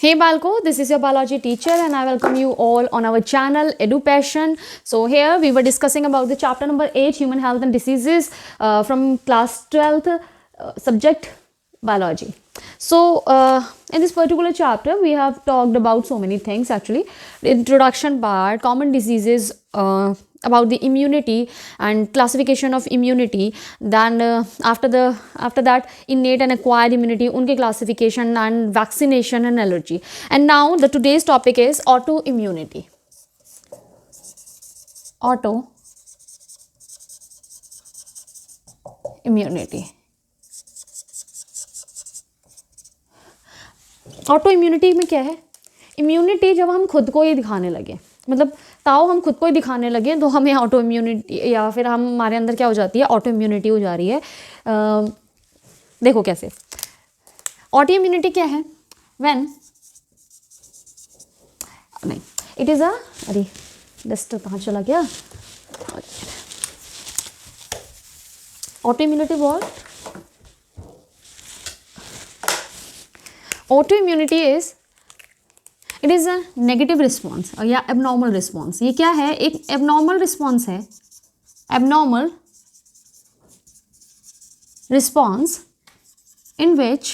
Hey Balko, this is your biology teacher and I welcome you all on our channel EduPassion. So here we were discussing about the chapter number 8, Human Health and Diseases, from class 12th, subject biology. So in this particular chapter we have talked about so many things actually. The introduction part, common diseases, about the immunity and classification of immunity, then after that innate and acquired immunity, unke classification, and vaccination and allergy. And now the today's topic is autoimmunity. Autoimmunity. Auto immunity में क्या है? Immunity जब हम खुद को ही दिखाने लगे, मतलब ताऊ हम खुद को ही दिखाने लगे तो हमें ऑटो इम्यूनिटी, या फिर हमारे अंदर क्या हो जाती है, ऑटो इम्यूनिटी हो जा रही है। देखो कैसे ऑटो इम्यूनिटी क्या है? व्हेन नहीं, इट इज़ अरे डस्ट कहाँ चला गया? Auto immunity what? Autoimmunity is, it is a negative response या abnormal response. ये क्या है? एक abnormal response है, abnormal response in which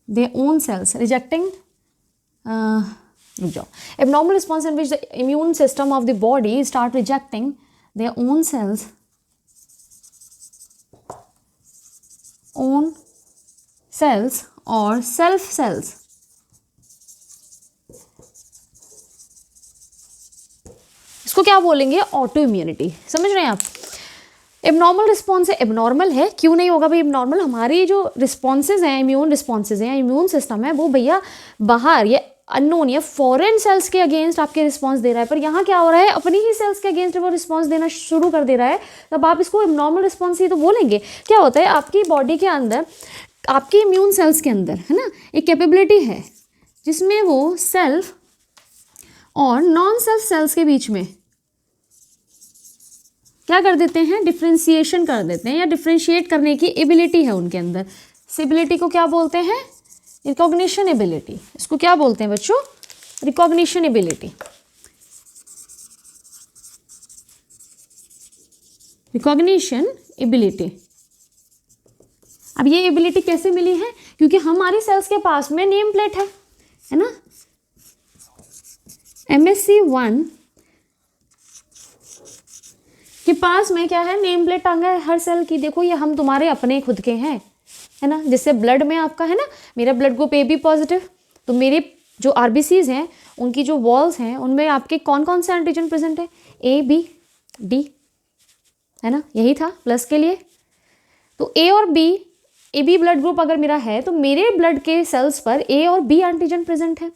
the immune system of the body start rejecting their own cells, abnormal response in which the immune system of the body start rejecting their own cells or self cells. इसको क्या बोलेंगे? Auto immunity. समझ रहे हैं आप? Abnormal response है, abnormal है, क्यों नहीं होगा भाई एबनॉर्मल? हमारी जो रिस्पॉन्सेज हैं, इम्यून रिस्पॉन्सेज हैं, इम्यून सिस्टम है, वो भैया बाहर ये अननोन या फॉरेन सेल्स के अगेंस्ट आपके रिस्पांस दे रहा है, पर यहाँ क्या हो रहा है? अपनी ही सेल्स के अगेंस्ट वो रिस्पांस देना शुरू कर दे रहा है, तब आप इसको एबनॉर्मल रिस्पांस ही तो बोलेंगे। क्या होता है आपकी बॉडी के अंदर, आपके इम्यून सेल्स के अंदर, है ना, एक कैपेबिलिटी है जिसमें वो सेल्फ और नॉन सेल्फ सेल्स के बीच में क्या कर देते हैं? डिफ्रेंशिएशन कर देते हैं, या डिफ्रेंशिएट करने की एबिलिटी है उनके अंदर। इस एबिलिटी को क्या बोलते हैं? Recognition ability. इसको क्या बोलते हैं बच्चों? Recognition ability. Recognition ability. अब ये एबिलिटी कैसे मिली है? क्योंकि हमारी सेल्स के पास में नेम प्लेट है ना, MSC1 के पास में क्या है? नेम प्लेट टांगा है हर सेल की। देखो ये हम तुम्हारे अपने खुद के हैं, है ना। जैसे ब्लड में आपका है ना, मेरा ब्लड ग्रुप AB पॉजिटिव, तो मेरे जो RBCs हैं उनकी जो वॉल्स हैं उनमें आपके कौन कौन से एंटीजन प्रेजेंट है? ABD, है ना, यही था प्लस के लिए। तो A और B, AB ब्लड ग्रुप अगर मेरा है तो मेरे ब्लड के सेल्स पर A और B एंटीजन प्रेजेंट है।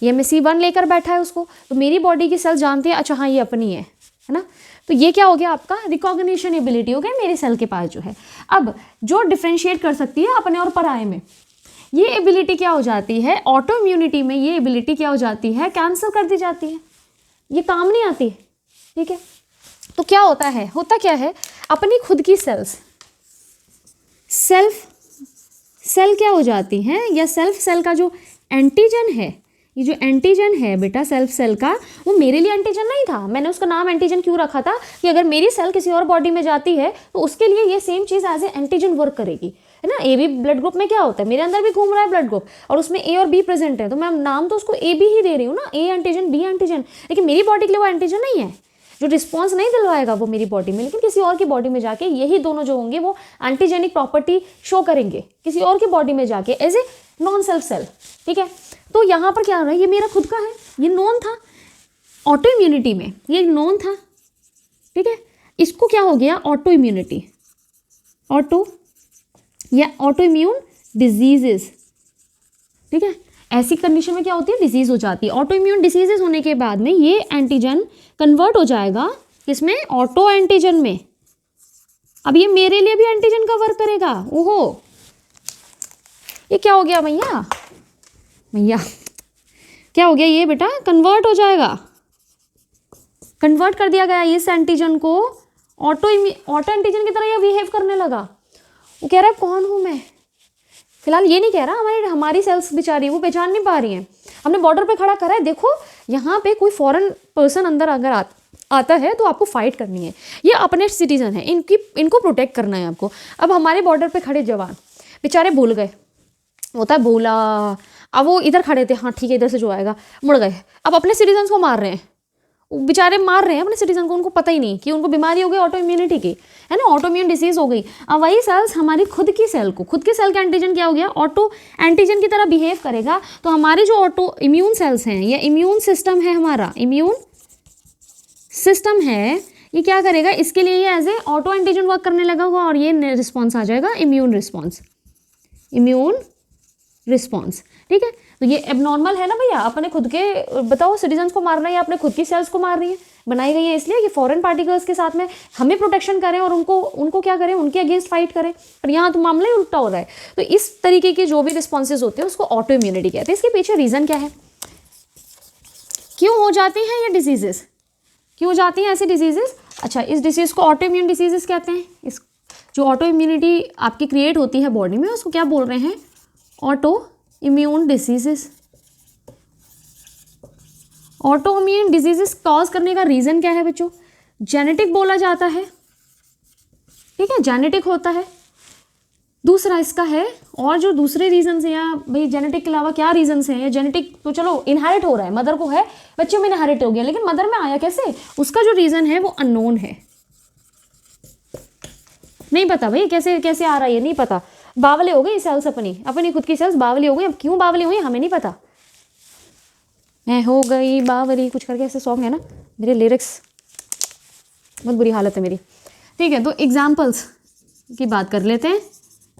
ये MSC1 लेकर बैठा है उसको, तो मेरी बॉडी की सेल जानती है अच्छा हाँ ये अपनी है ना। तो ये क्या हो गया? आपका रिकॉग्निशन एबिलिटी हो गया मेरे सेल के पास जो है। अब जो डिफ्रेंशिएट कर सकती है अपने और पराये में, ये एबिलिटी क्या हो जाती है? ऑटो इम्यूनिटी में ये एबिलिटी क्या हो जाती है? कैंसिल कर दी जाती है, ये काम नहीं आती। ठीक है, तो क्या होता है? होता क्या है? अपनी खुद की सेल्स सेल क्या हो जाती हैं, या सेल्फ सेल का जो एंटीजन है, ये जो एंटीजन है बेटा सेल्फ सेल का, वो मेरे लिए एंटीजन नहीं था। मैंने उसका नाम एंटीजन क्यों रखा था? कि अगर मेरी सेल किसी और बॉडी में जाती है तो उसके लिए ये सेम चीज़ एज ए एंटीजन वर्क करेगी, है ना। AB ब्लड ग्रुप में क्या होता है? मेरे अंदर भी घूम रहा है ब्लड ग्रुप और उसमें A और B प्रेजेंट है, तो मैं नाम तो उसको AB ही दे रही हूँ ना, A एंटीजन B एंटीजन, लेकिन मेरी बॉडी के लिए वो एंटीजन नहीं है। जो रिस्पॉन्स नहीं दिलवाएगा वो मेरी बॉडी में, लेकिन किसी और की बॉडी में जाके यही दोनों जो होंगे वो एंटीजेनिक प्रॉपर्टी शो करेंगे किसी और की बॉडी में जाके as a non self cell. ठीक है, तो यहाँ पर क्या हो रहा है? ये मेरा खुद का है, ये नोन था ऑटो इम्यूनिटी में, ये नोन था। ठीक है, इसको क्या हो गया? ऑटो इम्यूनिटी, ऑटो या ऑटो इम्यून डिजीजेस। ठीक है, ऐसी कंडीशन में क्या होती है, डिजीज हो जाती है। ऑटो इम्यून डिसीजेज होने के बाद में ये एंटीजन कन्वर्ट हो जाएगा किसमें, ऑटो एंटीजन में। अब ये मेरे लिए भी एंटीजन का वर्क करेगा। ओहो, ये क्या हो गया भैया, भैया क्या हो गया, ये बेटा कन्वर्ट हो जाएगा, कन्वर्ट कर दिया गया इस एंटीजन को ऑटो एंटीजन की तरह ये बिहेव करने लगा। वो कह रहा है कौन हूँ मैं, फिलहाल ये नहीं कह रहा, हमारी सेल्स बेचारी वो पहचान नहीं पा रही हैं। हमने बॉर्डर पे खड़ा करा है, देखो यहाँ पे कोई फॉरेन पर्सन अंदर अगर आता है तो आपको फाइट करनी है, ये अपने सिटीजन है, इनको प्रोटेक्ट करना है आपको। अब हमारे बॉर्डर पे खड़े जवान बेचारे भूल गए, होता है बोला, अब वो इधर खड़े थे, हाँ ठीक है इधर से जो आएगा, मुड़ गए, अब अपने सिटीजन्स को मार रहे हैं, बेचारे मार रहे हैं अपने सिटीजन को, उनको पता ही नहीं कि उनको बीमारी हो गई ऑटो इम्यूनिटी की, है ना, ऑटो इम्यून डिसीज हो गई। अब वही सेल्स हमारी खुद की सेल का एंटीजन क्या हो गया, ऑटो एंटीजन की तरह बिहेव करेगा। तो हमारे जो ऑटो इम्यून सेल्स हैं या इम्यून सिस्टम है, हमारा इम्यून सिस्टम है, ये क्या करेगा, इसके लिए ये as a auto antigen work करने लगा होगा और ये रिस्पॉन्स आ जाएगा इम्यून रिस्पॉन्स, इम्यून रिस्पॉन्स। ठीक है, तो ये एबनॉर्मल है ना भैया, अपने खुद के बताओ सिटीजन्स को मारना है या अपने खुद की सेल्स को मार रही है, बनाई गई है इसलिए कि फॉरेन पार्टिकल्स के साथ में हमें प्रोटेक्शन करें और उनको क्या करें, उनके अगेंस्ट फाइट करें। पर यहाँ तो मामला ही उल्टा हो रहा है। तो इस तरीके के जो भी रिस्पॉन्सेज होते हैं उसको ऑटो इम्यूनिटी कहते हैं। इसके पीछे रीज़न क्या है, क्यों हो जाती हैं ये डिजीजेस, क्यों हो जाती हैं ऐसी डिजीजेस। अच्छा, इस डिजीज़ को ऑटो इम्यून डिजीजेस कहते हैं। इस जो ऑटो इम्यूनिटी आपकी क्रिएट होती है बॉडी में उसको क्या बोल रहे हैं, auto immune diseases. Auto immune diseases cause करने का रीज़न क्या है बच्चों, जेनेटिक बोला जाता है। ठीक है, जेनेटिक होता है। दूसरा इसका है, और जो दूसरे रीजन है, या भाई जेनेटिक के अलावा क्या रीजन है, जेनेटिक तो चलो इनहेरिट हो रहा है, मदर को है, बच्चे में इनहेरिट हो गया, लेकिन मदर में आया कैसे, उसका जो रीजन है वो अननोन है, नहीं पता भाई कैसे कैसे आ रहा है, ये नहीं पता। बावले हो गई सेल्स, अपनी खुद की सेल्स बावली हो गई। अब क्यों बावली हुई हमें नहीं पता, मैं हो गई बावली कुछ करके ऐसे सॉन्ग है ना, मेरे लिरिक्स बहुत बुरी हालत है मेरी। ठीक है, तो एग्जाम्पल्स की बात कर लेते हैं।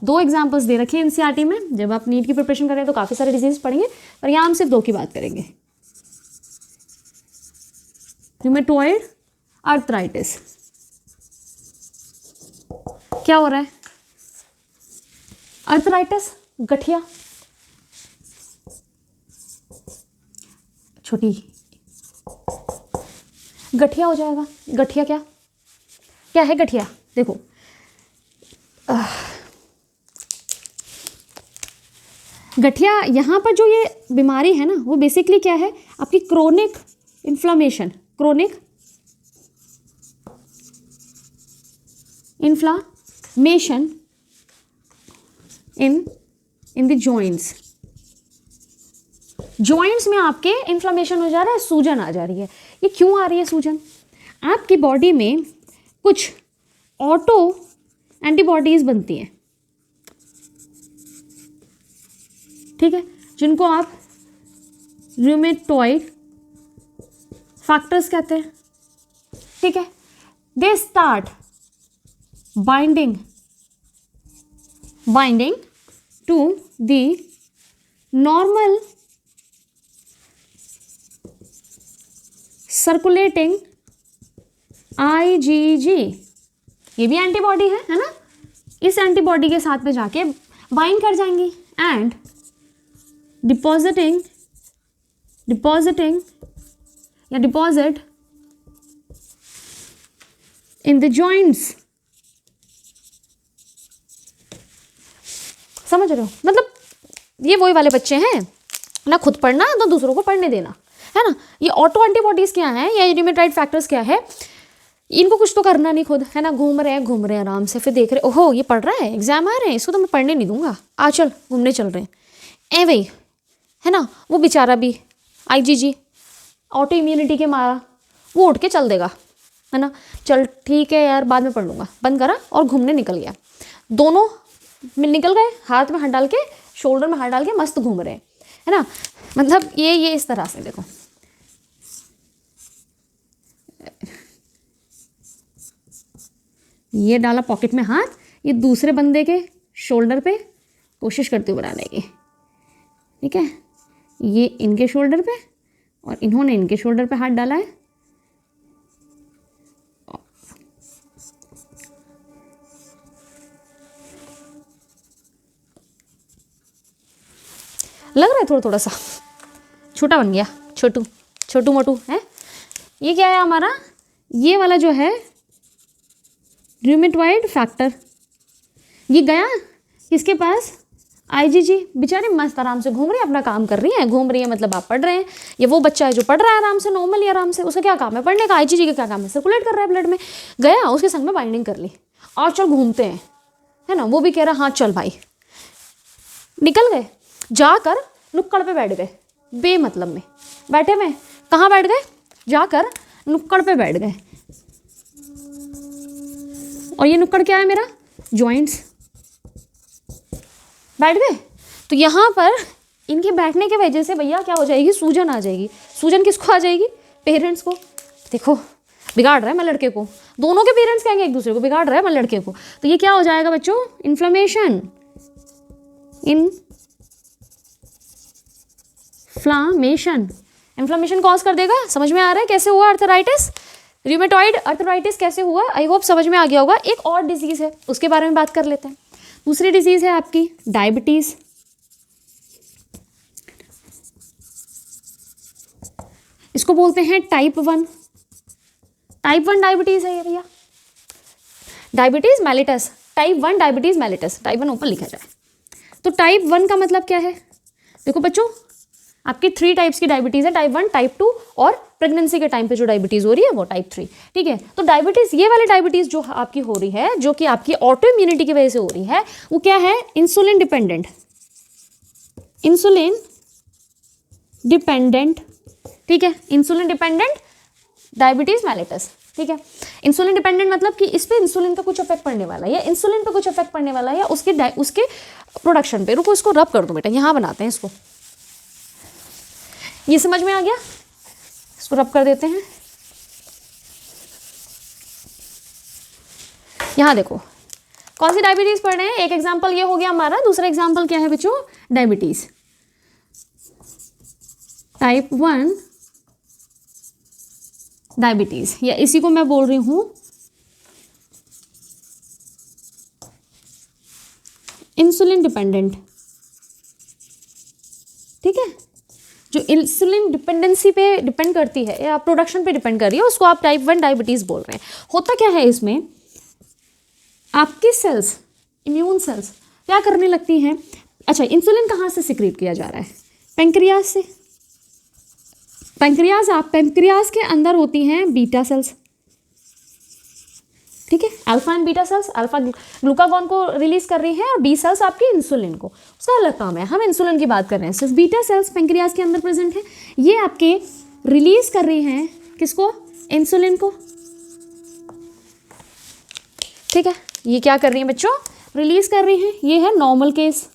2 एग्जाम्पल्स दे रखे हैं एनसीईआरटी में, जब आप नीट की प्रिपरेशन कर रहे हैं तो काफ़ी सारे डिजीज पढ़ेंगे, पर यहाँ हम सिर्फ 2 की बात करेंगे। रूमेटॉइड आर्थराइटिस, क्या हो रहा है, आर्थराइटिस गठिया, छोटी गठिया हो जाएगा। गठिया क्या क्या है गठिया, देखो गठिया यहाँ पर जो ये बीमारी है ना वो बेसिकली क्या है, आपकी chronic inflammation, chronic inflammation in the joints. Joints में आपके इन्फ्लामेशन हो जा रहा है, सूजन आ जा रही है। ये क्यों आ रही है सूजन, आपकी बॉडी में कुछ ऑटो एंटीबॉडीज बनती हैं, ठीक है, जिनको आप रूमेटॉइड फैक्टर्स कहते हैं। ठीक है, they start binding to the normal circulating IgG, ये भी एंटीबॉडी है ना, इस एंटीबॉडी के साथ में जाके बाइंड कर जाएंगी and deposit in the joints. समझ रहे हो, मतलब ये वही वाले बच्चे हैं ना, खुद पढ़ना तो दूसरों को पढ़ने देना, है ना। ये ऑटो एंटीबॉडीज क्या है, या रूमेटॉइड फैक्टर्स क्या है, इनको कुछ तो करना नहीं खुद, है ना, घूम रहे हैं आराम से, फिर देख रहे ओहो ये पढ़ रहा है, एग्जाम आ रहे हैं, इसको तो मैं पढ़ने नहीं दूंगा, आ चल घूमने चल रहे हैं, वही है ना। वो बेचारा भी IgG ऑटो इम्यूनिटी के मारा वो उठ के चल देगा, है ना, चल ठीक है यार बाद में पढ़ लूँगा, बंद करा और घूमने निकल गया। दोनों निकल गए, हाथ में हाथ डाल के, शोल्डर में हाथ डाल के मस्त घूम रहे हैं, है ना। मतलब ये इस तरह से देखो, ये डाला पॉकेट में हाथ, ये दूसरे बंदे के शोल्डर पे कोशिश करती हूँ बनाने की, ठीक है। ये इनके शोल्डर पे और इन्होंने इनके शोल्डर पे हाथ डाला है, लग रहा है थोड़ा थोड़ा सा छोटा बन गया, छोटू मोटू है। ये क्या है हमारा, ये वाला जो है रूमेटॉइड फैक्टर, ये गया किसके पास, आईजीजी। बेचारे मस्त आराम से घूम रही है, अपना काम कर रही है, घूम रही है मतलब आप पढ़ रहे हैं। ये वो बच्चा है जो पढ़ रहा है आराम से, नॉर्मली आराम से, उसका क्या काम है पढ़ने का, आईजीजी का क्या काम है, सर्कुलेट कर रहा है ब्लड में, गया उसके संग में बाइंडिंग कर ली और चल घूमते हैं, है ना। वो भी कह रहा हाँ चल भाई, निकल गए, जाकर नुक्कड़ पे बैठ गए, बेमतलब में बैठे हुए। कहाँ बैठ गए, जाकर नुक्कड़ पे बैठ गए। और ये नुक्कड़ क्या है मेरा, जॉइंट्स, बैठ गए। तो यहाँ पर इनके बैठने की वजह से भैया क्या हो जाएगी, सूजन आ जाएगी। सूजन किसको आ जाएगी, पेरेंट्स को। देखो बिगाड़ रहा है मैं लड़के को, दोनों के पेरेंट्स कहेंगे एक दूसरे को बिगाड़ रहा है मैं लड़के को। तो ये क्या हो जाएगा बच्चों, इन्फ्लेमेशन, इन्फ्लेमेशन कॉज कर देगा। समझ में आ रहा है कैसे हुआ अर्थराइटिस, रूमेटॉइड अर्थराइटिस कैसे हुआ, आई होप समझ में आ गया होगा। एक और डिजीज़ है उसके बारे में बात कर लेते हैं। दूसरी डिजीज़ है आपकी डायबिटीज़। इसको बोलते हैं टाइप 1। टाइप 1 डायबिटीज़ है ये भैया, diabetes mellitus, type 1 diabetes mellitus, type 1 ऊपर लिखा जाए। तो टाइप 1 का मतलब क्या है, देखो बच्चों आपकी 3 टाइप्स की डायबिटीज़ है, टाइप 1, टाइप 2 और प्रेगनेंसी के टाइम पे जो डायबिटीज़ हो रही है वो टाइप 3, ठीक है। तो डायबिटीज़, ये वाली डायबिटीज़ जो आपकी हो रही है, जो कि आपकी ऑटो इम्यूनिटी की वजह से हो रही है, वो क्या है, इंसुलिन डिपेंडेंट, ठीक है, इंसुलिन डिपेंडेंट डायबिटीज़ मेलिटस, ठीक है। इंसुलिन डिपेंडेंट मतलब कि इस पे इंसुलिन का कुछ इफेक्ट पड़ने वाला है, या इंसुलिन पे कुछ इफेक्ट पड़ने वाला है, या उसके प्रोडक्शन पे। रुको इसको रब कर दो बेटा, यहाँ बनाते हैं इसको, ये समझ में आ गया, इसको रब कर देते हैं। यहाँ देखो कौन सी डायबिटीज़ पढ़ रहे हैं, एक एग्जाम्पल ये हो गया हमारा, दूसरा एग्जाम्पल क्या है बच्चों, डायबिटीज़ टाइप 1 डायबिटीज़, या इसी को मैं बोल रही हूँ इंसुलिन डिपेंडेंट, ठीक है। जो इंसुलिन डिपेंडेंसी पे डिपेंड करती है या प्रोडक्शन पे डिपेंड कर रही है, उसको आप टाइप 1 डायबिटीज़ बोल रहे हैं। होता क्या है इसमें, आपकी सेल्स, इम्यून सेल्स क्या करने लगती हैं, अच्छा इंसुलिन कहाँ से सिक्रीट किया जा रहा है, पेंक्रियाज से। पेंक्रियाज के अंदर होती हैं बीटा सेल्स, ठीक है, alpha and beta cells. Alpha glucagon को रिलीज कर रही है और बी सेल्स आपकी इंसुलिन को, उसका अलग काम है। हम इंसुलिन की बात कर रहे हैं, सिर्फ बीटा सेल्स पेंक्रियाज के अंदर प्रेजेंट है, ये आपके रिलीज कर रही हैं किसको, इंसुलिन को, ठीक है। ये क्या कर रही हैं बच्चों, रिलीज कर रही हैं। ये है नॉर्मल केस,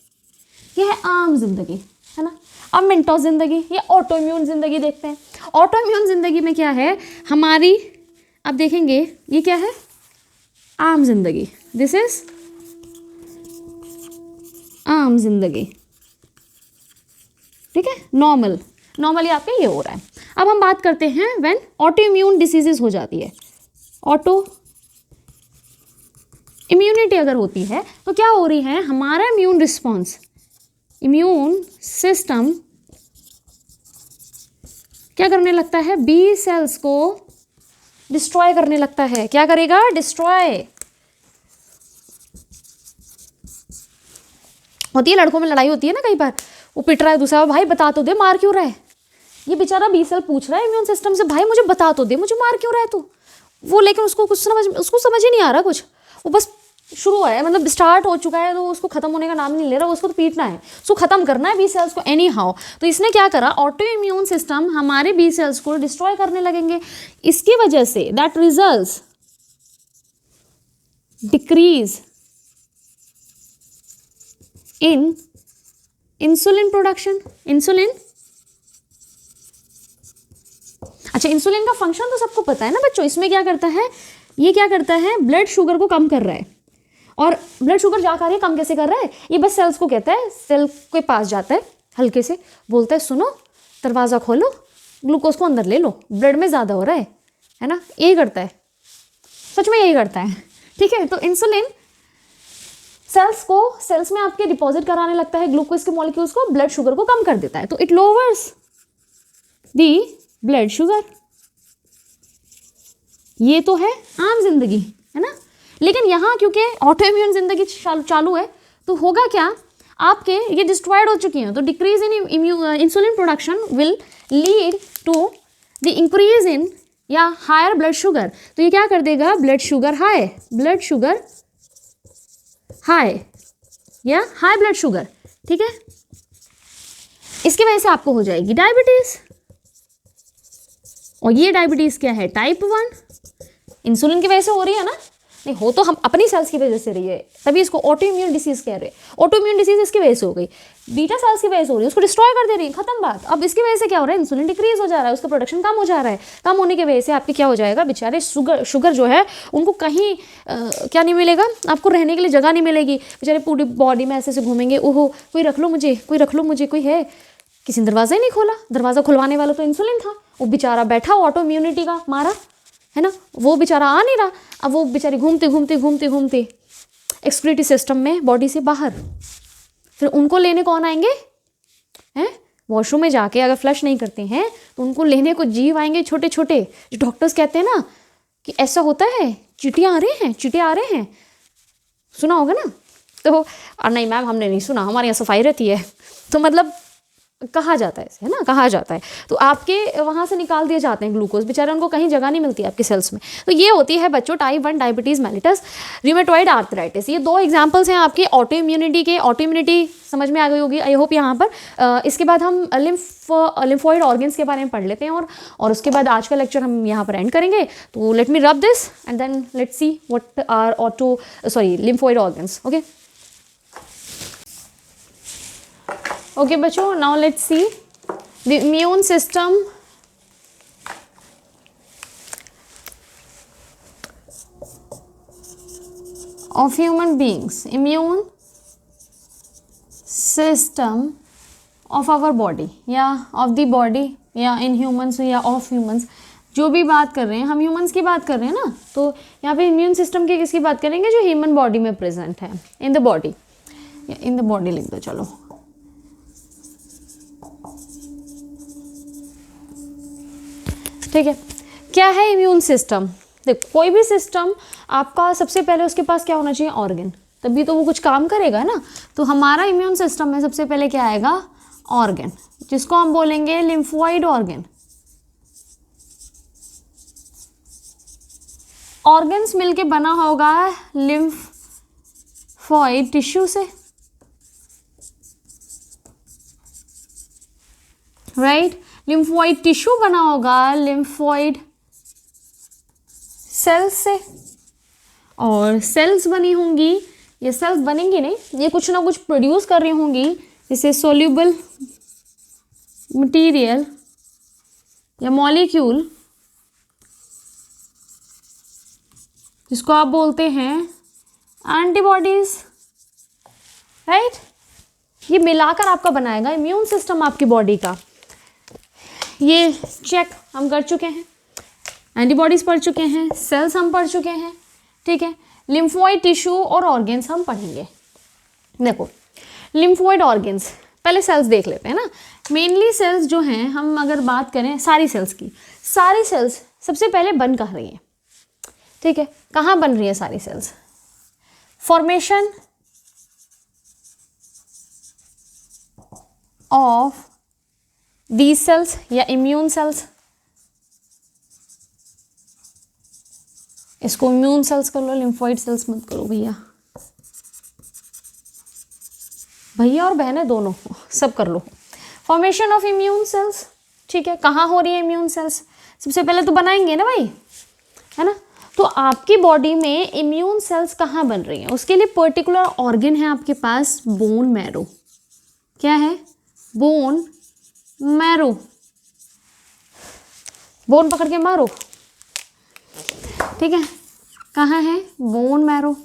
ये है आम जिंदगी, है ना। अब मिनटों जिंदगी, ये ऑटो इम्यून जिंदगी देखते हैं। ऑटो इम्यून जिंदगी में क्या है हमारी, अब देखेंगे ये क्या है, आम जिंदगी, दिस इज आम जिंदगी, ठीक है, नॉर्मली आपके ये हो रहा है। अब हम बात करते हैं व्हेन ऑटो इम्यून डिसीजेज हो जाती है, ऑटो इम्यूनिटी अगर होती है तो क्या हो रही है, हमारा इम्यून रिस्पॉन्स, इम्यून सिस्टम क्या करने लगता है, बी सेल्स को डिस्ट्रॉय करने लगता है। क्या करेगा, डिस्ट्रॉय। होती है लड़कों में लड़ाई होती है ना कई बार, वो पिट रहा है दूसरा, भाई बता तो दे मार क्यों रहा है। ये बेचारा बी सेल पूछ रहा है इम्यून सिस्टम से, भाई मुझे बता तो दे, मुझे मार क्यों रहा है तू। वो लेकिन उसको समझ ही नहीं आ रहा कुछ, वो बस शुरू हुआ है, मतलब स्टार्ट हो चुका है, तो उसको खत्म होने का नाम नहीं ले रहा, उसको तो पीटना है, उसको खत्म करना है बी सेल्स को एनी हाउ। तो इसने क्या करा, ऑटो इम्यून सिस्टम हमारे बी सेल्स को डिस्ट्रॉय करने लगेंगे। इसकी वजह say that results decrease in insulin production. अच्छा इंसुलिन का फंक्शन तो सबको पता है ना बच्चों, इसमें क्या करता है, ये क्या करता है, ब्लड शुगर को कम कर रहा है और ब्लड शुगर जा कार्य काम कैसे कर रहा है, ये बस सेल्स को कहता है, सेल के पास जाता है हल्के से, बोलता है सुनो दरवाज़ा खोलो, ग्लूकोज को अंदर ले लो, ब्लड में ज़्यादा हो रहा है ना, यही करता है, सच में यही करता है। ठीक है, तो इंसुलिन सेल्स में आपके डिपॉजिट कराने लगता है ग्लूकोज के मॉलिक्यूल्स को, ब्लड शुगर को कम कर देता है, तो it louvers the blood sugar. ये तो है आम जिंदगी, है ना। लेकिन यहाँ क्योंकि ऑटो इम्यून जिंदगी चालू है, तो होगा क्या, आपके ये डिस्ट्रॉयड हो चुकी हैं, तो decrease in insulin production will lead to the increase in या हायर ब्लड शुगर। तो ये क्या कर देगा, ब्लड शुगर हाई या हाई ब्लड शुगर। ठीक है, इसकी वजह से आपको हो जाएगी डायबिटीज, और ये डायबिटीज क्या है, टाइप 1, इंसुलिन की वजह से हो रही है ना, नहीं हो तो हम अपनी सेल्स की वजह से रही है, तभी इसको ऑटो इम्यून डिसीज कह रहे हैं। ऑटो इम्यून डिसीज इसकी वजह से हो गई, बीटा सेल्स की वजह से हो रही है, उसको डिस्ट्रॉय कर दे रही है, खत्म बात। अब इसकी वजह से क्या हो रहा है, इंसुलिन डिक्रीज हो जा रहा है, उसका प्रोडक्शन कम हो जा रहा है, कम होने की वजह से आपके क्या हो जाएगा, बेचारे शुगर जो है उनको कहीं क्या नहीं मिलेगा, आपको रहने के लिए जगह नहीं मिलेगी, बेचारे पूरी बॉडी में ऐसे ऐसे घूमेंगे, ओहो कोई रख लो मुझे, कोई है, किसी ने दरवाज़ा ही नहीं खोला, दरवाज़ा खुलवाने वाला तो इंसुलिन था, वो बेचारा बैठा ऑटो इम्यूनिटी का मारा, है ना, वो बेचारा आ नहीं रहा, अब वो बेचारे घूमते एक्सक्रीटरी सिस्टम में बॉडी से बाहर, फिर उनको लेने कौन आएंगे, हैं, वॉशरूम में जाके अगर फ्लश नहीं करते हैं तो उनको लेने को जीव आएंगे छोटे छोटे, जो डॉक्टर्स कहते हैं ना कि ऐसा होता है, चींटियाँ आ रहे हैं, सुना होगा ना। तो नहीं मैम हमने नहीं सुना, हमारे यहाँ सफाई रहती है, तो मतलब कहा जाता है, है ना, कहा जाता है, तो आपके वहाँ से निकाल दिए जाते हैं ग्लूकोज, बेचारे उनको कहीं जगह नहीं मिलती आपके सेल्स में। तो ये होती है बच्चों type 1 diabetes mellitus, rheumatoid arthritis. ये 2 एग्जांपल्स हैं आपकी ऑटो इम्यूनिटी के। ऑटो इम्यूनिटी समझ में आ गई होगी आई होप यहाँ पर। इसके बाद हम लिम्फोइड ऑर्गन्स के बारे में पढ़ लेते हैं, और उसके बाद आज का लेक्चर हम यहाँ पर एंड करेंगे। तो let me rub this and then let's see what are lymphoid organs. Okay बच्चों, now let's see the immune system of human beings, immune system of our body या of the body या in humans या of humans, जो भी बात कर रहे हैं हम ह्यूमंस की बात कर रहे हैं ना, तो यहाँ पे इम्यून सिस्टम की किसकी बात करेंगे, जो ह्यूमन बॉडी में प्रेजेंट है, इन द बॉडी लिख दो, चलो ठीक है। क्या है इम्यून सिस्टम, देखो कोई भी सिस्टम आपका सबसे पहले उसके पास क्या होना चाहिए, ऑर्गन, तभी तो वो कुछ काम करेगा ना। तो हमारा इम्यून सिस्टम में सबसे पहले क्या आएगा, ऑर्गन, जिसको हम बोलेंगे लिम्फोइड ऑर्गन। ऑर्गन्स मिलके बना होगा लिम्फोइड टिश्यू से, राइट। लिम्फोइड टिश्यू बना होगा लिम्फोइड सेल्स से, और सेल्स बनी होंगी, ये सेल्स बनेंगी नहीं, ये कुछ ना कुछ प्रोड्यूस कर रही होंगी, जैसे सोल्यूबल मटेरियल या मॉलिक्यूल, जिसको आप बोलते हैं एंटीबॉडीज, राइट। ये मिलाकर आपका बनाएगा इम्यून सिस्टम आपकी बॉडी का। ये चेक हम कर चुके हैं, एंटीबॉडीज पढ़ चुके हैं, सेल्स हम पढ़ चुके हैं, ठीक है। लिम्फोइड टिश्यू और ऑर्गन्स हम पढ़ेंगे। देखो लिम्फोइड ऑर्गन्स, पहले सेल्स देख लेते हैं ना। मेनली सेल्स जो हैं, हम अगर बात करें सारी सेल्स की, सारी सेल्स सबसे पहले बन कहाँ रही हैं, ठीक है, कहाँ बन रही है सारी cells, formation of these cells या इम्यून सेल्स, इसको इम्यून सेल्स कर लो, लिम्फोइड सेल्स मत करो भैया, भैया और बहनें दोनों सब कर लो। फॉर्मेशन ऑफ इम्यून सेल्स, ठीक है, कहाँ हो रही है इम्यून सेल्स, सबसे पहले तो बनाएंगे ना भाई, है ना। तो आपकी बॉडी में इम्यून सेल्स कहाँ बन रही हैं, उसके लिए पर्टिकुलर ऑर्गन है आपके पास, बोन मैरो। क्या है, बोन मैरो, बोन पकड़ के मारो, ठीक है, कहाँ है bone marrow.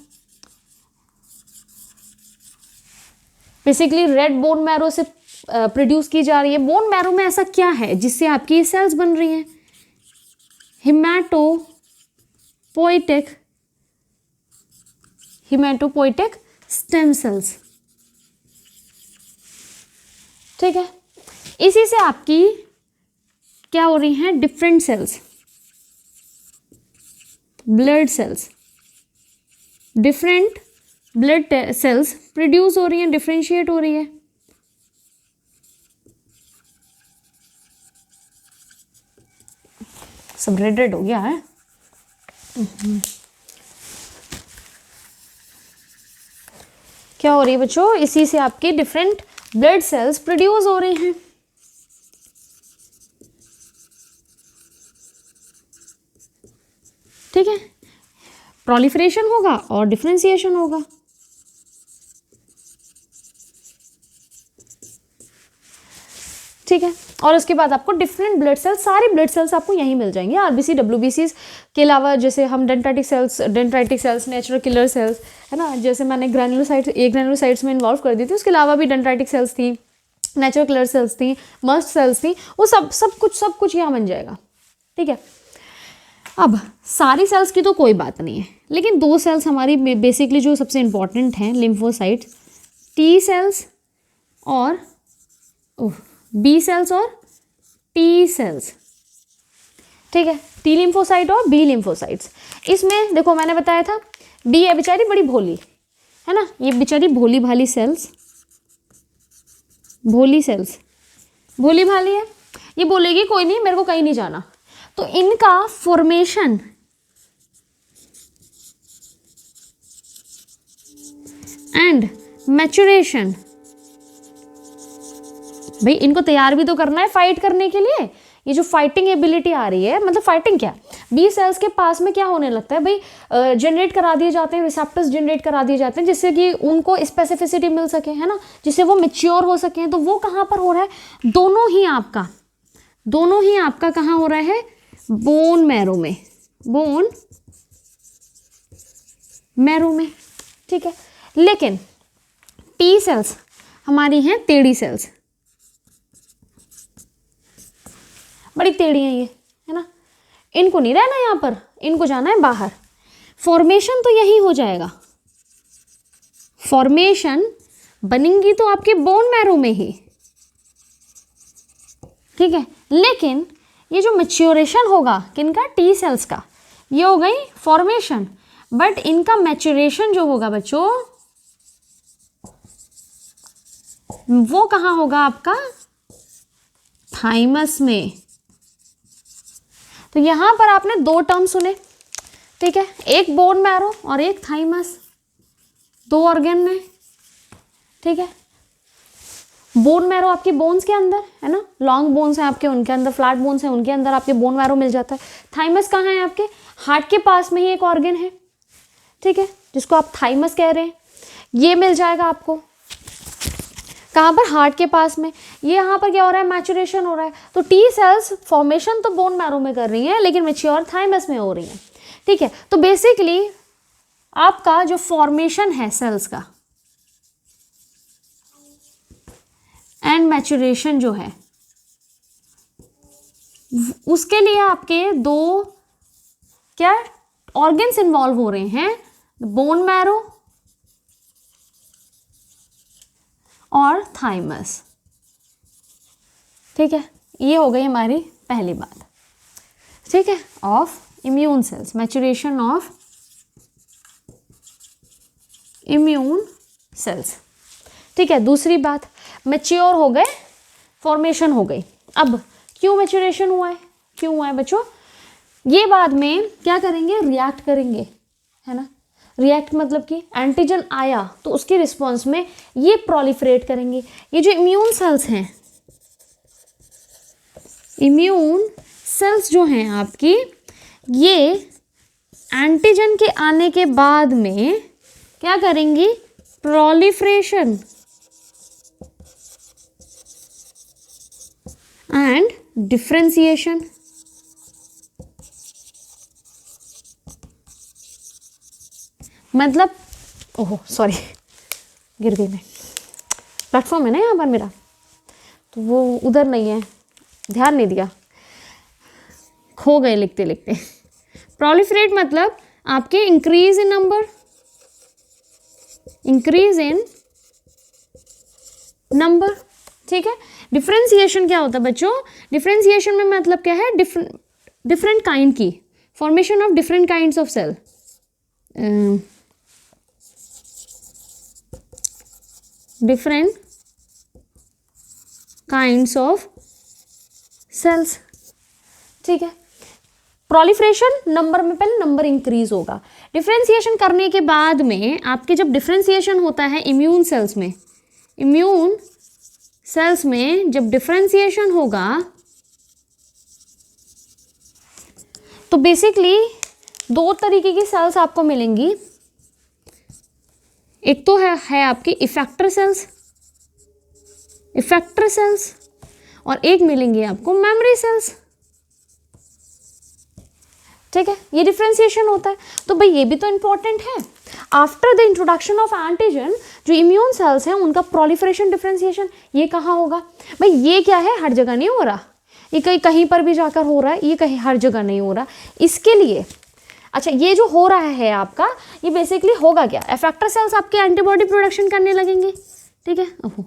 Basically red bone marrow से प्रोड्यूस की जा रही है। बोन मैरो में ऐसा क्या है जिससे आपकी सेल्स बन रही हैं? हिमेटोपोइटिक स्टेम सेल्स, ठीक है। इसी से आपकी क्या हो रही हैं? Different cells, blood cells, different blood cells produce हो रही हैं, डिफरेंशिएट हो रही है। सब रेड रेड हो गया है। क्या हो रही है बच्चों? इसी से आपकी डिफरेंट ब्लड सेल्स प्रोड्यूस हो रही हैं। ठीक है, प्रोलिफरेशन होगा और डिफरेंशिएशन होगा। ठीक है, और उसके बाद आपको डिफरेंट ब्लड सेल्स, सारे ब्लड सेल्स आपको यहीं मिल जाएंगे। आरबीसी, डब्ल्यूबीसी के अलावा जैसे हम dendritic sales, natural killer cells, है ना, जैसे मैंने ग्रैन्युलोसाइट्स में इन्वॉल्व कर दी थी, उसके अलावा भी डेंड्राइटिक सेल्स थी, नेचुरल किलर सेल्स थी, मस्ट सेल्स थी, वो सब कुछ यहाँ बन जाएगा। ठीक है, अब सारी सेल्स की तो कोई बात नहीं है, लेकिन दो सेल्स हमारी बेसिकली जो सबसे इंपॉर्टेंट हैं, लिम्फोसाइट, टी सेल्स और बी सेल्स और टी सेल्स। ठीक है, टी लिम्फोसाइट और बी लिम्फोसाइट्स। इसमें देखो मैंने बताया था बी है बेचारी बड़ी भोली, है ना, ये बेचारी भोली भाली सेल्स, भोली भाली है, ये बोलेगी कोई नहीं मेरे को कहीं नहीं जाना। तो इनका फॉर्मेशन एंड मैच्योरेशन, भाई इनको तैयार भी तो करना है फाइट करने के लिए। ये जो फाइटिंग एबिलिटी आ रही है, मतलब फाइटिंग क्या, बी सेल्स के पास में क्या होने लगता है भाई, जनरेट करा दिए जाते हैं, रिसेप्टर्स जनरेट करा दिए जाते हैं, जिससे कि उनको स्पेसिफिसिटी मिल सके, है ना, जिससे वो मैच्योर हो सके। तो वो कहाँ पर हो रहा है? दोनों ही आपका कहाँ हो रहा है? बोन मैरो में। ठीक है, लेकिन टी सेल्स हमारी हैं टेढ़ी सेल्स, बड़ी टेढ़ी हैं ये, है ना, इनको नहीं रहना यहाँ पर, इनको जाना है बाहर। फॉर्मेशन तो यही हो जाएगा, फॉर्मेशन बनेंगी तो आपके बोन मैरो में ही। ठीक है, लेकिन ये जो मैच्योरेशन होगा किनका? टी सेल्स का। ये हो गई फॉर्मेशन, बट इनका मैच्योरेशन जो होगा बच्चों वो कहाँ होगा? आपका थाइमस में। तो यहां पर आपने दो टर्म सुने, ठीक है, एक बोन मैरो और एक थाइमस, दो ऑर्गन है। ठीक है, बोन मैरो आपकी बोन्स के अंदर है ना, लॉन्ग बोन्स हैं आपके, उनके अंदर फ्लैट बोन्स हैं, उनके अंदर आपके बोन मैरो मिल जाता है। थाइमस कहाँ है? आपके हार्ट के पास में ही एक ऑर्गन है, ठीक है, जिसको आप थाइमस कह रहे हैं, ये मिल जाएगा आपको। कहाँ पर? हार्ट के पास में। ये यहाँ पर क्या हो रहा है? मैच्योरेशन हो रहा है। तो टी सेल्स फॉर्मेशन तो बोन मैरो में कर रही हैं, लेकिन मैच्योर थाइमस में हो रही हैं। ठीक है, तो बेसिकली आपका जो फॉर्मेशन है सेल्स का एंड मैच्योरेशन जो है, उसके लिए आपके दो क्या ऑर्गन्स इन्वॉल्व हो रहे हैं, बोन मैरो और थाइमस। ठीक है, ये हो गई हमारी पहली बात। ठीक है, of immune cells, maturation of immune cells. ठीक है, दूसरी बात, मैच्योर हो गए, फॉर्मेशन हो गई। अब क्यों मैच्योरेशन हुआ है? क्यों हुआ है बच्चों? ये बाद में क्या करेंगे? रिएक्ट करेंगे, है ना। रिएक्ट मतलब कि एंटीजन आया तो उसके रिस्पॉन्स में ये प्रोलिफरेट करेंगे। ये जो इम्यून सेल्स हैं, इम्यून सेल्स जो हैं आपकी, ये एंटीजन के आने के बाद में क्या करेंगी? Proliferation and differentiation. मतलब ओहो सॉरी गिर गई मैं। प्लेटफॉर्म है ना यहाँ पर मेरा, तो वो उधर नहीं है, ध्यान नहीं दिया, खो गए लिखते लिखते। प्रोलिफरेट मतलब आपके increase in number, increase in number, ठीक है। डिफ्रेंसिएशन क्या होता है बच्चों? डिफ्रेंसिएशन में मतलब क्या है? डिफरेंट काइंड की formation of different kinds of cell. Different kinds of cells, ठीक है। प्रोलिफरेशन नंबर में पहले नंबर इंक्रीज होगा, डिफ्रेंसिएशन करने के बाद में आपके जब डिफ्रेंसिएशन होता है इम्यून सेल्स में, इम्यून सेल्स में जब डिफ्रेंसिएशन होगा तो बेसिकली दो तरीके की सेल्स आपको मिलेंगी। एक तो है आपकी इफेक्टर सेल्स, इफेक्टर सेल्स, और एक मिलेंगी आपको मेमोरी सेल्स, ठीक है। ये डिफ्रेंसिएशन होता है। तो भाई ये भी तो इंपॉर्टेंट है। After the introduction of antigen जो इम्यून सेल्स हैं उनका प्रोलिफरेशन डिफ्रेंसिएशन ये कहाँ होगा? भाई ये क्या है, हर जगह नहीं हो रहा, ये कहीं पर भी जाकर हो रहा है, ये कहीं हर जगह नहीं हो रहा। इसके लिए अच्छा ये जो हो रहा है आपका, ये बेसिकली होगा क्या? इफेक्टर सेल्स आपके एंटीबॉडी प्रोडक्शन करने लगेंगे, ठीक है। ओहो,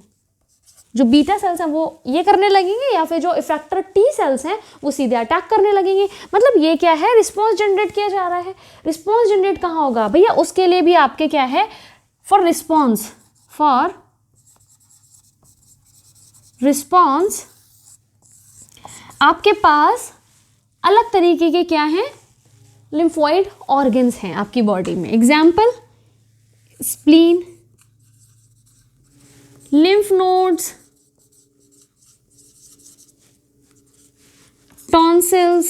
जो बीटा सेल्स हैं वो ये करने लगेंगे, या फिर जो इफेक्टर टी सेल्स हैं वो सीधे अटैक करने लगेंगे। मतलब ये क्या है? रिस्पॉन्स जनरेट किया जा रहा है। रिस्पॉन्स जनरेट कहाँ होगा भैया? उसके लिए भी आपके क्या है? फॉर रिस्पॉन्स आपके पास अलग तरीके के क्या हैं? लिम्फोइड ऑर्गन्स हैं आपकी बॉडी में। Example spleen, lymph nodes, tonsils,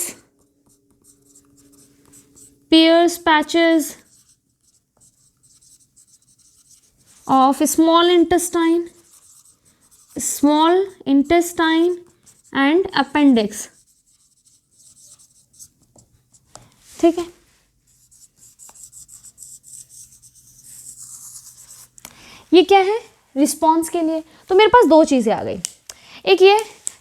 Peyer's patches of small intestine and appendix, ठीक है। ये क्या है? रिस्पॉन्स के लिए। तो मेरे पास दो चीज़ें आ गई, एक ये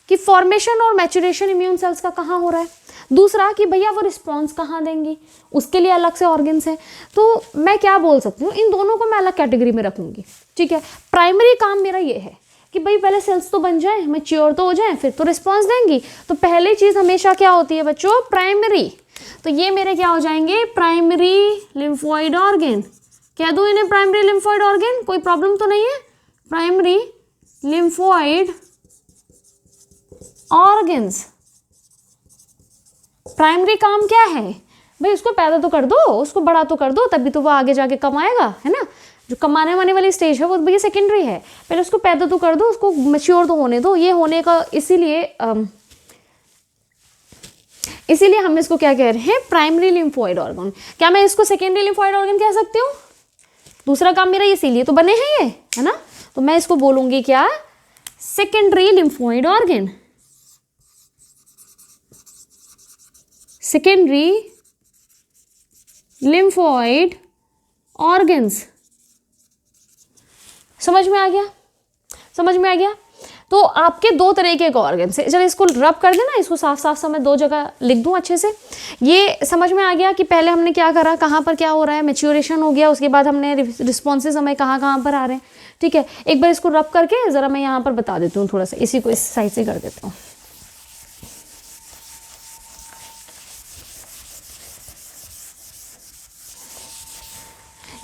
कि फॉर्मेशन और मैचुरेशन इम्यून सेल्स का कहाँ हो रहा है, दूसरा कि भैया वो रिस्पॉन्स कहाँ देंगी, उसके लिए अलग से ऑर्गन्स हैं। तो मैं क्या बोल सकती हूँ, इन दोनों को मैं अलग कैटेगरी में रखूँगी, ठीक है। प्राइमरी काम मेरा ये है कि भाई पहले सेल्स तो बन जाए, मैच्योर तो हो जाए, फिर तो रिस्पॉन्स देंगी। तो पहली चीज़ हमेशा क्या होती है बच्चों? प्राइमरी। तो ये मेरे क्या हो जाएंगे? Primary lymphoid organ. कह दूँ इन्हें प्राइमरी लिम्फोइड ऑर्गन, कोई प्रॉब्लम तो नहीं है? Primary lymphoid organs. प्राइमरी काम क्या है भाई? उसको पैदा तो कर दो, उसको बड़ा तो कर दो, तभी तो वो आगे जाके कमाएगा, है ना। जो कमाने वाने वाली स्टेज है वो भैया सेकेंडरी है, पहले उसको पैदा तो कर दो, उसको मैच्योर तो होने दो। ये होने का इसीलिए हम इसको क्या कह रहे हैं? Primary lymphoid organ. क्या मैं इसको सेकेंडरी लिम्फोइड ऑर्गन कह सकती हूँ? दूसरा काम मेरा इसीलिए तो बने हैं ये, है ना। तो मैं इसको बोलूंगी क्या? Secondary lymphoid organ. Secondary lymphoid organs. समझ में आ गया? समझ में आ गया? तो आपके दो तरह के ऑर्गन्स है। जब इसको रब कर देना, इसको साफ साफ सा मैं दो जगह लिख दूं अच्छे से, ये समझ में आ गया कि पहले हमने क्या करा, कहाँ पर क्या हो रहा है, मैच्योरेशन हो गया, उसके बाद हमने रिस्पॉन्सेज हमें कहाँ पर आ रहे हैं, ठीक है। एक बार इसको रब करके ज़रा मैं यहाँ पर बता देती हूँ, थोड़ा सा इसी को इस साइड से कर देता हूँ।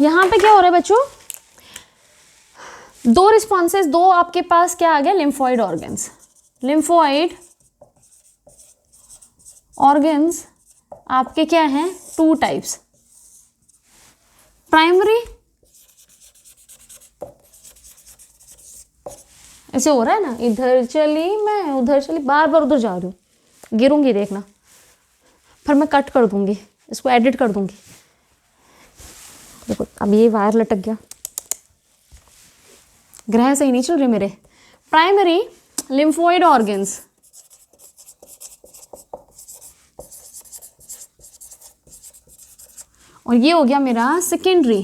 यहाँ पे क्या हो रहा है बच्चों? दो रिस्पॉन्सेज, दो आपके पास क्या आ गया? Lymphoid organs. लिम्फोइड ऑर्गन्स आपके क्या हैं? Two types. प्राइमरी, ऐसे हो रहा है ना, इधर चली मैं उधर चली, बार बार उधर जा रही हूँ, गिरूंगी देखना, फिर मैं कट कर दूंगी, इसको एडिट कर दूंगी। देखो अब ये वायर लटक गया, ग्रह सही नहीं चल रहे मेरे। प्राइमरी लिम्फोइड ऑर्गन्स, और ये हो गया मेरा सेकेंडरी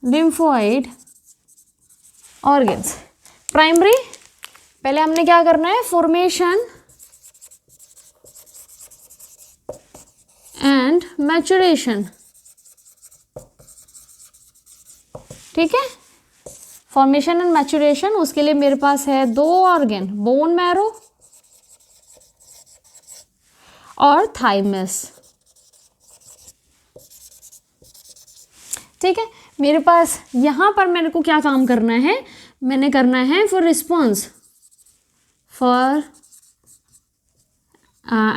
लिम्फोइड ऑर्गन्स। प्राइमरी, पहले हमने क्या करना है, फॉर्मेशन एंड मैचुरेशन, ठीक है, फॉर्मेशन एंड मैचुरेशन। उसके लिए मेरे पास है 2 ऑर्गन, बोन मैरो और थाइमस, ठीक है। मेरे पास यहाँ पर मेरे को क्या काम करना है, मैंने करना है for response, for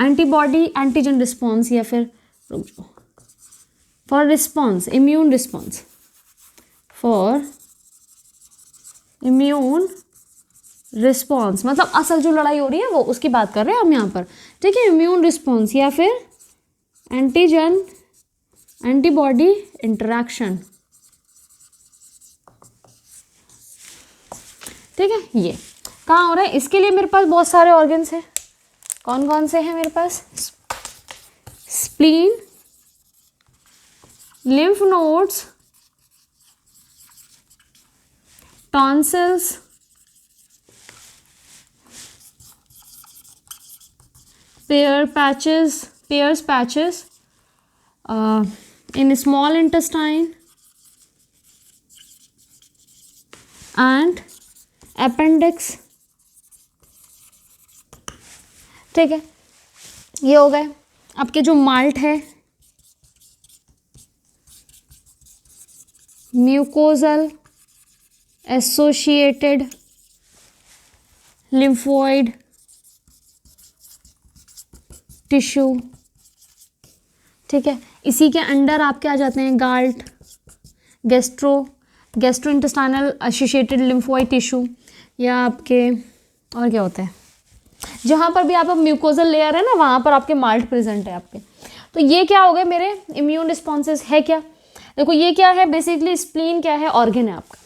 antibody antigen response, या फिर for response immune response, for immune response, मतलब असल जो लड़ाई हो रही है वो उसकी बात कर रहे हैं हम यहाँ पर, ठीक है। इम्यून रिस्पॉन्स या फिर एंटीजन एंटीबॉडी इंटरैक्शन, ठीक है। ये कहाँ हो रहा है, इसके लिए मेरे पास बहुत सारे ऑर्गन्स हैं। कौन कौन से हैं मेरे पास, spleen, lymph nodes, tonsils, Peyer's patches in small intestine and appendix, ठीक है। ये हो गए आपके जो माल्ट है, म्यूकोजल एसोसिएटेड लिम्फोइड टिश्यू, ठीक है। इसी के अंडर आपके आ जाते हैं GALT, gastro intestinal associated lymphoid tissue, या आपके और क्या होता है, जहाँ पर भी आप म्यूकोजल लेयर है ना वहाँ पर आपके माल्ट प्रेजेंट है आपके। तो ये क्या हो गए मेरे इम्यून रिस्पॉन्सेज है क्या, देखो ये क्या है बेसिकली, स्प्लीन क्या है, ऑर्गन है आपका।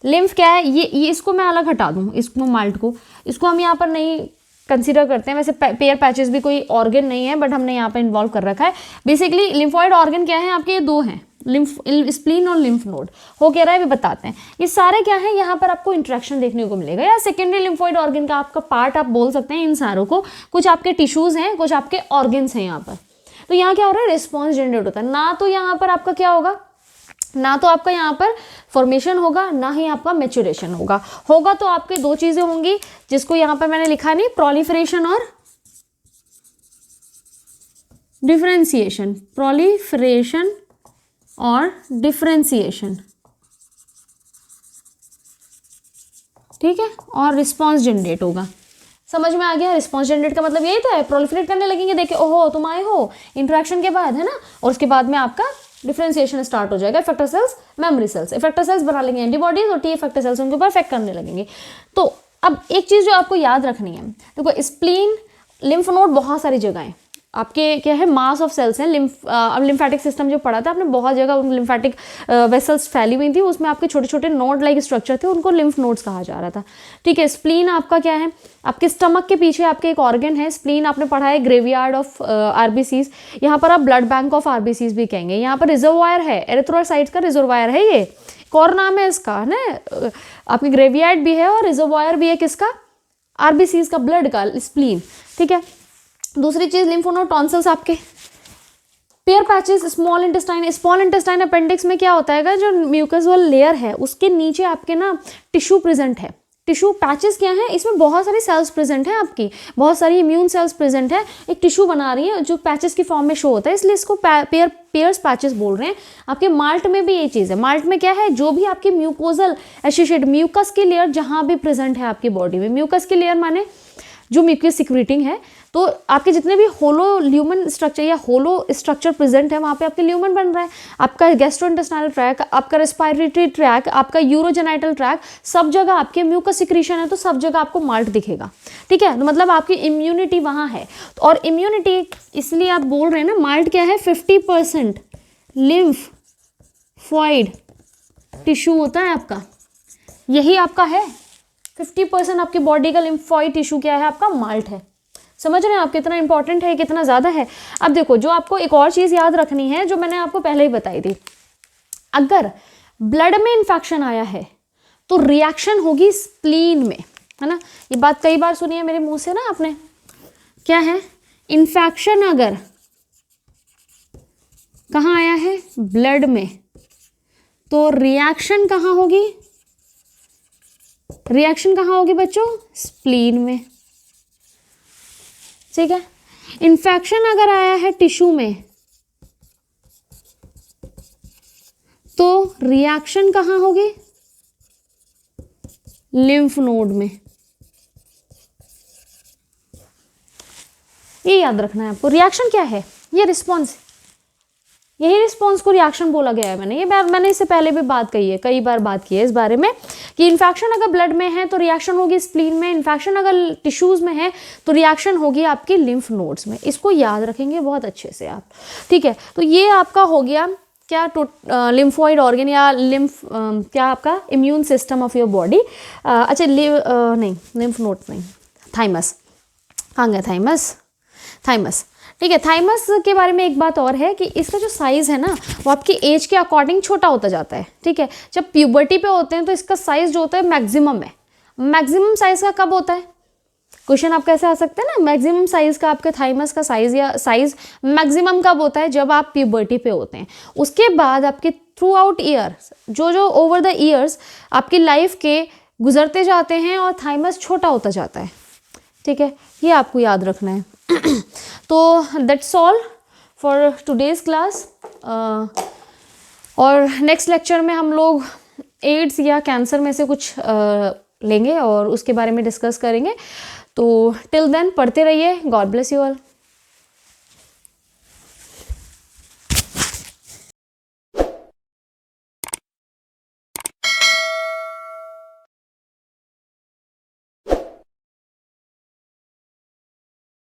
लिम्फ क्या है, ये इसको मैं अलग हटा दूँ, इसको माल्ट को, इसको हम यहाँ पर नहीं कंसीडर करते हैं। वैसे पेयर पैचेस भी कोई ऑर्गन नहीं है, बट हमने यहाँ पे इन्वॉल्व कर रखा है। बेसिकली लिम्फॉइड ऑर्गन क्या है आपके, ये 2 हैं, स्प्लीन और लिम्फ नोड। हो क्या रहा है भी बताते हैं। ये सारे क्या है, यहाँ पर आपको इंटरेक्शन देखने को मिलेगा, या सेकेंडरी लिम्फॉइड ऑर्गन का आपका पार्ट आप बोल सकते हैं इन सारों को। कुछ आपके टिश्यूज हैं, कुछ आपके ऑर्गन्स हैं यहाँ पर। तो यहाँ क्या हो रहा है, रिस्पॉन्स जनरेट होता है। ना तो यहाँ पर आपका क्या होगा, ना तो आपका यहाँ पर फॉर्मेशन होगा, ना ही आपका मैच्योरेशन होगा तो आपके 2 चीजें होंगी, जिसको यहाँ पर मैंने लिखा नहीं, प्रोलिफरेशन और डिफरेंशिएशन, प्रोलिफरेशन और डिफरेंशिएशन, ठीक है। और रिस्पॉन्स जनरेट होगा। समझ में आ गया, रिस्पॉन्स जनरेट का मतलब यही तो है, प्रोलिफरेट करने लगेंगे, देखे ओहो तुम आए हो इंटरेक्शन के बाद, है ना, और उसके बाद में आपका डिफरेंशिएशन स्टार्ट हो जाएगा। Effector cells, memory cells, effector cells बना लेंगे एंटीबॉडीज, और टी इफेक्टर सेल्स उनके ऊपर इफेक्ट करने लगेंगे। तो अब एक चीज जो आपको याद रखनी है, देखो स्प्लीन, लिम्फ नोड बहुत सारी जगह है आपके, क्या है, मास ऑफ सेल्स हैं। अब लिम्फेटिक सिस्टम जो पढ़ा था आपने, बहुत जगह लिम्फेटिक वेसल्स फैली हुई थी, उसमें आपके छोटे छोटे नोड लाइक स्ट्रक्चर थे, उनको लिम्फ नोड्स कहा जा रहा था, ठीक है। स्प्लीन आपका क्या है, आपके स्टमक के पीछे आपके एक ऑर्गन है स्प्लीन, आपने पढ़ा है ग्रेवयार्ड ऑफ आरबीसीज, यहाँ पर आप ब्लड बैंक ऑफ आरबीसीज भी कहेंगे। यहाँ पर रिजर्वायर है, एरिथ्रोसाइट्स का रिजर्वायर है, ये एक और नाम है इसका, है ना, आपकी ग्रेवयार्ड भी है और रिजर्वायर भी है, किसका, आरबीसीज का, ब्लड का, स्प्लीन, ठीक है। दूसरी चीज लिम्फ नोड, टॉन्सिल्स आपके, pair patches, small intestine appendix में क्या होता है, जो म्यूकसल लेयर है उसके नीचे आपके ना टिश्यू प्रेजेंट है। टिश्यू पैचेस क्या है, इसमें बहुत सारी सेल्स प्रेजेंट है आपकी, बहुत सारी इम्यून सेल्स प्रेजेंट है, एक टिश्यू बना रही है जो पैचेस की फॉर्म में शो होता है, इसलिए इसको पेयर्स पैचेस बोल रहे हैं। आपके माल्ट में भी ये चीज़ है, माल्ट में क्या है, जो भी आपकी म्यूकोजल एसोसिएट म्यूकस की लेयर जहाँ भी प्रेजेंट है आपकी बॉडी में, म्यूकस की लेयर माने जो म्यूकस सिक्रीटिंग है, तो आपके जितने भी होलो ल्यूमन स्ट्रक्चर या होलो स्ट्रक्चर प्रेजेंट है वहाँ पे आपके ल्यूमन बन रहा है। आपका गैस्ट्रोइंटेस्टाइनल ट्रैक, आपका रेस्पिरेटरी ट्रैक, आपका यूरोजेनाइटल ट्रैक, सब जगह आपके म्यूकस सिक्रीशन है, तो सब जगह आपको माल्ट दिखेगा, ठीक है। तो मतलब आपकी इम्यूनिटी वहाँ है, और इम्यूनिटी इसलिए आप बोल रहे हैं ना, माल्ट क्या है, 50% लिम्फॉइड टिश्यू होता है आपका, यही आपका है 50% आपकी बॉडी का लिम्फॉइड टिश्यू क्या है आपका, माल्ट है। समझ रहे हैं आप कितना इंपॉर्टेंट है, कितना ज़्यादा है। अब देखो, जो आपको एक और चीज़ याद रखनी है जो मैंने आपको पहले ही बताई थी, अगर ब्लड में इन्फेक्शन आया है तो रिएक्शन होगी स्प्लीन में, है ना। ये बात कई बार सुनी है मेरे मुंह से ना आपने। क्या है, इन्फेक्शन अगर कहाँ आया है, ब्लड में, तो रिएक्शन कहाँ होगी, रिएक्शन कहाँ होगी बच्चों, स्प्लीन में। ठीक है। इन्फेक्शन अगर आया है टिश्यू में तो रिएक्शन कहाँ होगी, लिम्फ नोड में। ये याद रखना है आपको। रिएक्शन क्या है, ये रिस्पॉन्स, यही रिस्पॉन्स को रिएक्शन बोला गया है। मैंने इससे पहले भी बात कही है, कई बार बात की है इस बारे में कि इन्फेक्शन अगर ब्लड में है तो रिएक्शन होगी स्प्लीन में, इन्फेक्शन अगर टिश्यूज में है तो रिएक्शन होगी आपकी लिम्फ नोड्स में। इसको याद रखेंगे बहुत अच्छे से आप, ठीक है। तो ये आपका हो गया क्या, लिम्फोइड ऑर्गन या लिम्फ, क्या आपका immune system of your body. अच्छा नहीं, लिम्फ नोड्स नहीं, थाइमस, कहाँ गया थाइमस, थाइमस, ठीक है। थाइमस के बारे में एक बात और है कि इसका जो साइज़ है ना वो आपकी एज के अकॉर्डिंग छोटा होता जाता है, ठीक है। जब प्यूबर्टी पे होते हैं तो इसका साइज़ जो होता है मैक्सिमम है। मैक्सिमम साइज़ का कब होता है, क्वेश्चन आपका ऐसे आ सकते हैं ना, मैक्सिमम साइज़ का आपके थाइमस का साइज़ या साइज़ मैक्सिमम कब होता है, जब आप प्यूबर्टी पे होते हैं। उसके बाद आपके थ्रू आउट ईयर, जो ओवर द ईयर्स आपकी लाइफ के गुजरते जाते हैं और थाइमस छोटा होता जाता है, ठीक है। ये आपको याद रखना है। तो that's all for today's class. और नेक्स्ट लेक्चर में हम लोग एड्स या कैंसर में से कुछ लेंगे और उसके बारे में डिस्कस करेंगे। तो टिल देन पढ़ते रहिए। God bless you all.